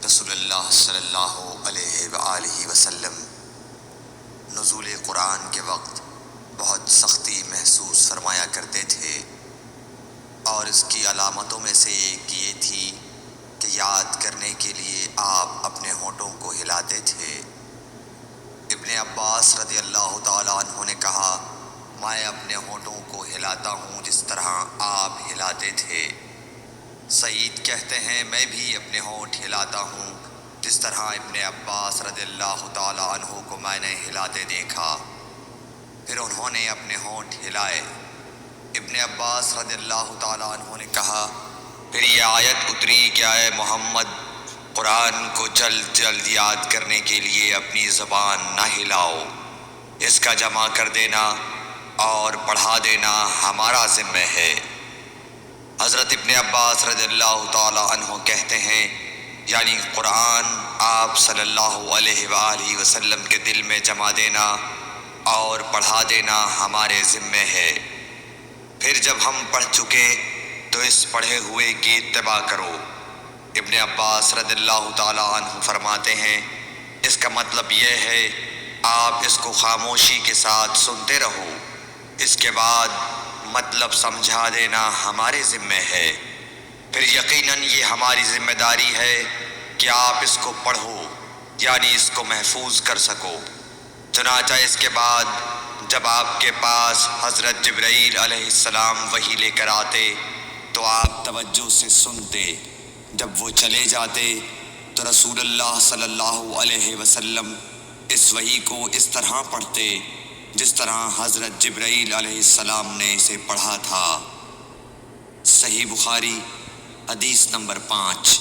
رسول اللہ صلی اللہ علیہ وآلہ وسلم نزول قرآن کے وقت بہت سختی محسوس فرمایا کرتے تھے، اور اس کی علامتوں میں سے ایک یہ تھی کہ یاد کرنے کے لیے آپ اپنے ہونٹوں کو ہلاتے تھے۔ ابن عباس رضی اللہ تعالیٰ عنہ نے کہا، میں اپنے ہونٹوں کو ہلاتا ہوں جس طرح آپ ہلاتے تھے۔ سعید کہتے ہیں، میں بھی اپنے ہونٹ ہلاتا ہوں جس طرح ابن عباس رضی اللہ تعالیٰ عنہ کو میں نے ہلاتے دیکھا۔ پھر انہوں نے اپنے ہونٹ ہلائے۔ ابن عباس رضی اللہ تعالیٰ عنہ نے کہا، پھر یہ آیت اتری کہ اے محمد، قرآن کو جلد جلد یاد کرنے کے لیے اپنی زبان نہ ہلاؤ، اس کا جمع کر دینا اور پڑھا دینا ہمارا ذمہ ہے۔ حضرت ابن عباس رضی اللہ تعالی عنہ کہتے ہیں، یعنی قرآن آپ صلی اللہ علیہ وآلہ وسلم کے دل میں جمع دینا اور پڑھا دینا ہمارے ذمہ ہے۔ پھر جب ہم پڑھ چکے تو اس پڑھے ہوئے کی اتباع کرو۔ ابن عباس رضی اللہ تعالی عنہ فرماتے ہیں، اس کا مطلب یہ ہے آپ اس کو خاموشی کے ساتھ سنتے رہو، اس کے بعد مطلب سمجھا دینا ہمارے ذمہ ہے۔ پھر یقیناً یہ ہماری ذمہ داری ہے کہ آپ اس کو پڑھو، یعنی اس کو محفوظ کر سکو۔ چنانچہ اس کے بعد جب آپ کے پاس حضرت جبرائیل علیہ السلام وحی لے کر آتے تو آپ توجہ سے سنتے، جب وہ چلے جاتے تو رسول اللہ صلی اللہ علیہ وسلم اس وحی کو اس طرح پڑھتے جس طرح حضرت جبرائیل علیہ السلام نے اسے پڑھا تھا۔ صحیح بخاری حدیث نمبر 5۔